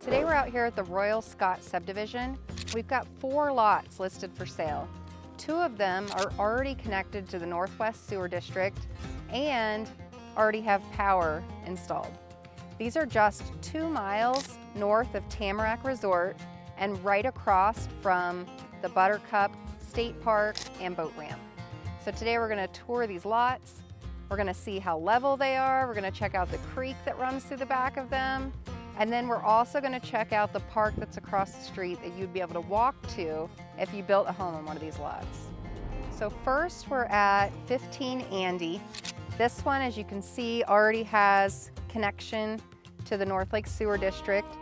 Today we're out here at the Royal Scot Subdivision. We've got 4 lots listed for sale. 2 of them are already connected to the Northwest Sewer District and already have power installed. These are just 2 miles north of Tamarack Resort and right across from the Buttercup State Park and boat ramp. So today we're going to tour these lots. We're going to see how level they are. We're going to check out the creek that runs through the back of them. And then we're also going to check out the park that's across the street that you'd be able to walk to if you built a home on one of these lots. So first we're at 15 Andy. This one, as you can see, already has connection to the North Lake Sewer District.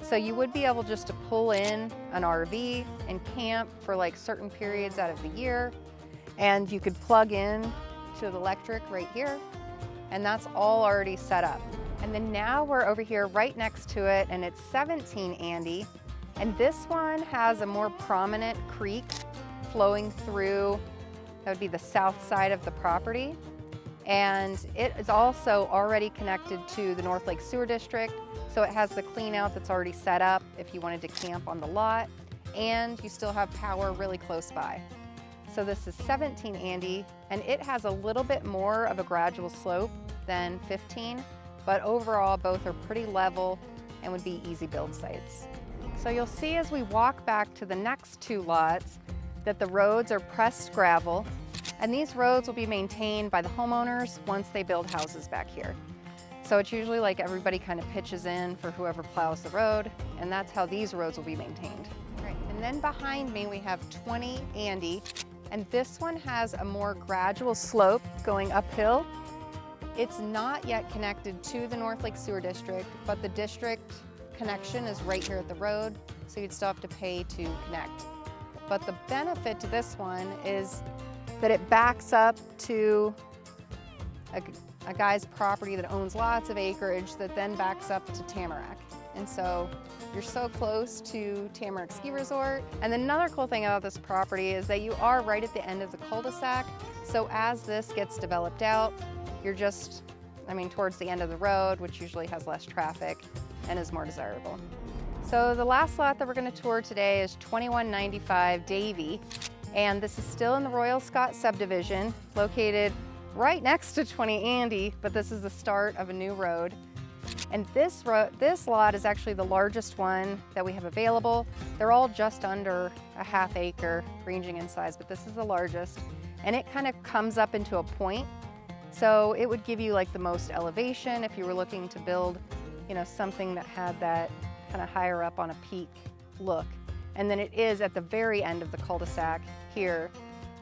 So you would be able just to pull in an RV and camp for like certain periods out of the year. And you could plug in to the electric right here. And that's all already set up. And then now we're over here right next to it, and it's 17 Andy. And this one has a more prominent creek flowing through, that would be the south side of the property. And it is also already connected to the North Lake Sewer District. So it has the clean out that's already set up if you wanted to camp on the lot, and you still have power really close by. So this is 17 Andy, and it has a little bit more of a gradual slope than 15. But overall, both are pretty level and would be easy build sites. So you'll see as we walk back to the next 2 lots that the roads are pressed gravel, and these roads will be maintained by the homeowners once they build houses back here. So it's usually like everybody kind of pitches in for whoever plows the road, and that's how these roads will be maintained. Right. And then behind me we have 20 Andy, and this one has a more gradual slope going uphill. It's not yet connected to the North Lake Sewer District, but the district connection is right here at the road, so you'd still have to pay to connect. But the benefit to this one is that it backs up to a guy's property that owns lots of acreage that then backs up to Tamarack. And so you're so close to Tamarack Ski Resort. And then another cool thing about this property is that you are right at the end of the cul-de-sac. So as this gets developed out, you're just, towards the end of the road, which usually has less traffic and is more desirable. So the last lot that we're going to tour today is 2195 Davie, and this is still in the Royal Scot Subdivision, located right next to 20 Andy, but this is the start of a new road. And this lot is actually the largest one that we have available. They're all just under a ½ acre, ranging in size, but this is the largest, and it kind of comes up into a point. So it would give you like the most elevation if you were looking to build, something that had that kind of higher up on a peak look. And then it is at the very end of the cul-de-sac here.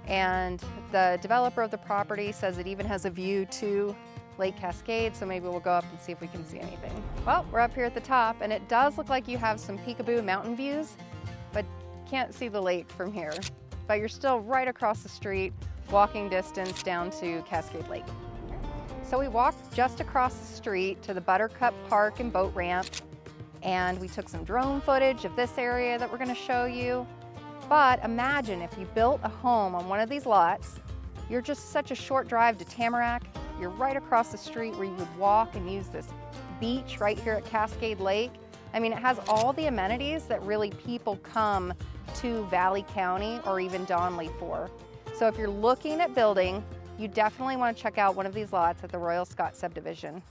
And the developer of the property says it even has a view to Lake Cascade, so maybe we'll go up and see if we can see anything. Well, we're up here at the top, and it does look like you have some peekaboo mountain views, but can't see the lake from here. But you're still right across the street, walking distance down to Cascade Lake. So we walked just across the street to the Buttercup Park and boat ramp, and we took some drone footage of this area that we're going to show you. But imagine if you built a home on one of these lots. You're just such a short drive to Tamarack. You're right across the street where you would walk and use this beach right here at Cascade Lake. It has all the amenities that really people come to Valley County or even Donley for. So if you're looking at building, you definitely want to check out one of these lots at the Royal Scot Subdivision.